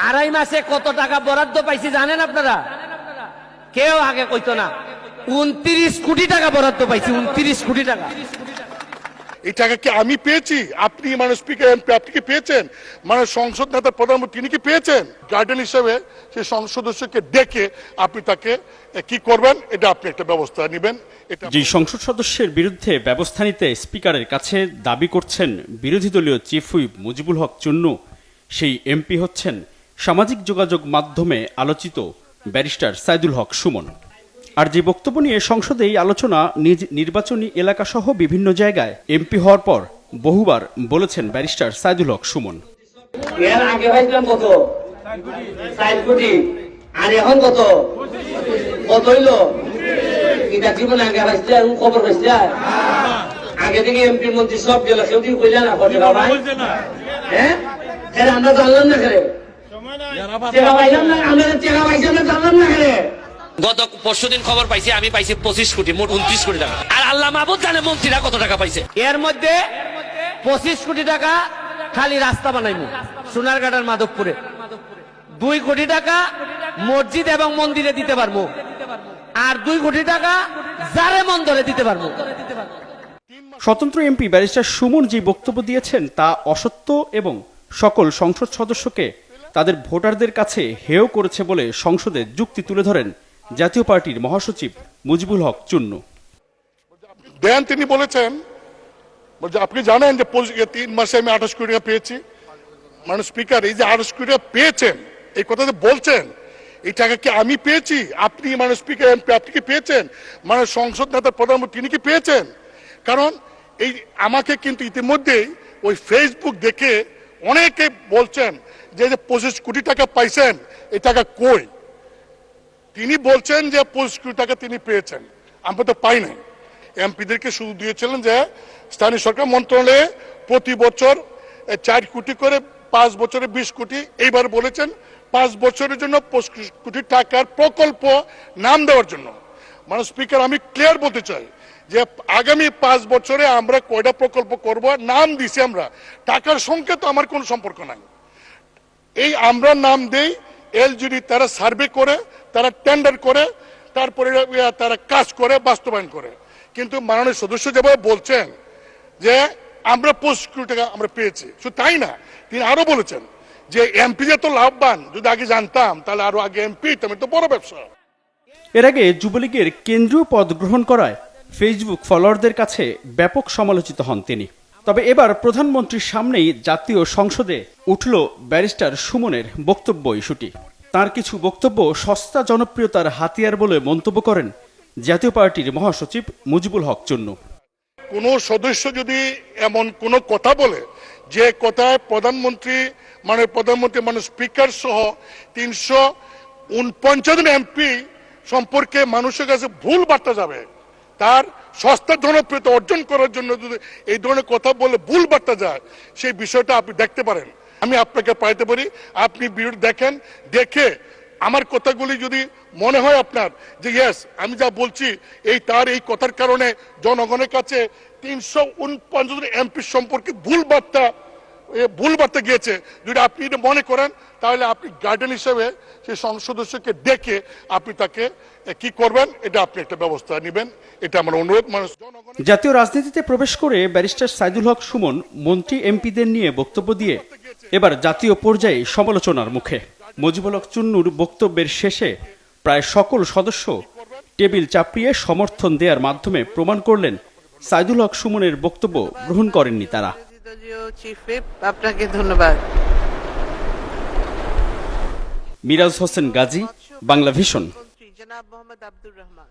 আড়াই মাসে কত টাকা বরাদ্দ পাইছি জানেন আপনারা? কেউ আগে কইতো না। 29 কোটি টাকা বরাদ্দ পাইছি, 29 কোটি টাকা। এই টাকা কি আমি পেয়েছি? আপনি মানে স্পিকার এমপি আপনি কি পেয়েছেন? মানে সংসদ নেতা প্রধানমন্ত্রী তিনি কি পেয়েছেন? গার্ডিয়ান হিসেবে সেই সংসদ সদস্যকে ডেকে আপনি তাকে কি করবেন এটা আপনি একটা ব্যবস্থা নেবেন। যে সংসদ সদস্যের বিরুদ্ধে ব্যবস্থা নিতে স্পিকারের কাছে দাবি করছেন বিরোধী দলীয় চিফ হুইপ মুজিবুল হক চুন্নু, সেই এমপি হচ্ছেন সামাজিক যোগাযোগ মাধ্যমে আলোচিত ব্যারিস্টার সাইদুল হক সুমন। আর যে বক্তব্য নিয়ে সংসদে এই আলোচনা নিজ নির্বাচনী এলাকা সহ বিভিন্ন জায়গায় এমপি হওয়ার পর বহুবার বলেছেন ব্যারিস্টার সাইদুল হক সুমন। এর আগে ভাইছিলাম কত? 4 কোটি। আর এখন কত? কত হইল? এটা জীবনে আগে ভাইছিল আর খবর ভাইছিল। আগে থেকে এমপি মন্ত্রী সব গেল, কেউ কি কইলা না কথা ভাই? হ্যাঁ? এর আমরা জানলাম না করে। চেরা ভাইলাম না, আমরা চেরা ভাইছিলাম না, জানলাম না করে। গত পরশুদিন খবর পাইছি, আমি পাইছি 25 কোটি, মোট 29 কোটি টাকা। আর আল্লাহ মাহবুব জানে মন্ত্রীরা কত টাকা পাইছে। এর মধ্যে 25 কোটি টাকা খালি রাস্তা বানাইমু সোনারঘাটের মাধবপুরে, 2 কোটি টাকা মসজিদ এবং মন্দিরে দিতে পারবো, আর 2 কোটি টাকা জারে মন্দিরে দিতে পারবো। স্বতন্ত্র এমপি ব্যারিস্টার সুমন যে বক্তব্য দিয়েছেন তা অসত্য এবং সকল সংসদ সদস্যকে তাদের ভোটারদের কাছে হেয় করেছে বলে সংসদে যুক্তি তুলে ধরেন জাতীয় পার্টির মহাসচিব মুজিবুল হক চুন্নু। দেন তিনি বলেছেন, আপনি জানেন যে 3 মাসে আমি 28 কোটি টাকা পেয়েছি। মানে স্পিকার এই যে 28 কোটি টাকা পেয়েছেন এই কথাতে বলছেন, এই টাকা কি আমি পেয়েছি? আপনি মানে স্পিকার এমপি আপনি কি পেয়েছেন? মানে সংসদ নেতা প্রধানমন্ত্রী তিনি কি পেয়েছেন? কারণ এই আমাকে কিন্তু ইতিমধ্যেই ওই ফেসবুক দেখে অনেকে বলছেন যে 25 কোটি টাকা পাইছেন, এই টাকা কই? তিনি বলছেন যে 25 কোটি টাকা তিনি পেয়েছেন, আমরা তো পাই নাই। এমপিদেরকে শুধু দিয়েছিলেন যে স্থানীয় সরকার মন্ত্রণালয়ে প্রতি বছর 4 কোটি করে, 5 বছরে 20 কোটি। এইবার বলেছেন 5 বছরের জন্য 25 কোটি টাকার প্রকল্প নাম দেওয়ার জন্য। মানে স্পিকার আমি ক্লিয়ার বলতে চাই যে আগামী 5 বছরে আমরা কয়টা প্রকল্প করব নাম দিছি আমরা, টাকার সঙ্গে তো আমার কোনো সম্পর্ক নাই। এই আমরা নাম দেই, এলজিডি তারা সার্ভে করে, তারা টেন্ডার করে, তারপরে তারা কাজ করে, বাস্তবায়ন করে। কিন্তু মাননীয় সদস্য যেভাবে বলছেন যে আমরা 25 কোটি টাকা আমরা পেয়েছি, শুধু তাই না, তিনি আরো বলেছেন যে এমপি যে তো লাভবান, যদি আগে জানতাম তাহলে আরো আগে এমপি তুমি তো বড় ব্যবসা। এর আগে যুবলীগের কেন্দ্রীয় পদ গ্রহণ করায় ফেসবুক ফলোয়ারদের কাছে ব্যাপক সমালোচিত হন তিনি। তবে এবার প্রধানমন্ত্রীর সামনেই জাতীয় সংসদে উঠল ব্যারিস্টার সুমনের বক্তব্য ইস্যুটি। তার কিছু বক্তব্য সস্তা জনপ্রিয়তার হাতিয়ার বলে মন্তব্য করেন জাতীয় পার্টির মহাসচিব মুজিবুল হক চুন্নু। কোন সদস্য যদি এমন কোন কথা বলে যে কথায় প্রধানমন্ত্রী মানে স্পিকার সহ 349 জন এমপি সম্পর্কে মানুষের কাছে ভুল বার্তা যাবে, তার সস্তা জনপ্রিয়তা অর্জন করার জন্য যদি এই ধরনের কথা বলে ভুল বার্তা যায়, সেই বিষয়টা আপনি দেখতে পারেন। আমি আপনাকে পাইতে পারি, আপনি ভিডিও দেখেন, দেখে আমার কথাগুলি যদি মনে হয় আপনার যে ইয়েস আমি যা বলছি এই তার এই কথার কারণে জনগণের কাছে 349 জন এমপি সম্পর্কে ভুল বার্তা গিয়েছে, যদি আপনি এটা মনে করেন তাহলে আপনি গার্ডিয়ান হিসেবে সেই সংসদ সদস্যকে ডেকে আপনি তাকে কি করবেন এটা আপনি একটা ব্যবস্থা নেবেন, এটা আমার অনুরোধ। জাতীয় রাজনীতিতে প্রবেশ করে ব্যারিস্টার সাইদুল হক সুমন মন্ত্রী এমপিদের নিয়ে বক্তব্য দিয়ে এবার জাতীয় পর্যায়ে সমালোচনার মুখে। মুজিবুল হক চুন্নুর বক্তব্যের শেষে প্রায় সকল সদস্য টেবিল চাপড়িয়ে সমর্থন দেওয়ার মাধ্যমে প্রমাণ করলেন সাইদুল হক সুমনের বক্তব্য গ্রহণ করেননি তারা। আপনাকে ধন্যবাদ। মিরাজ হোসেন গাজী, বাংলা ভিশন। জনাব মোহাম্মদ আব্দুর রহমান।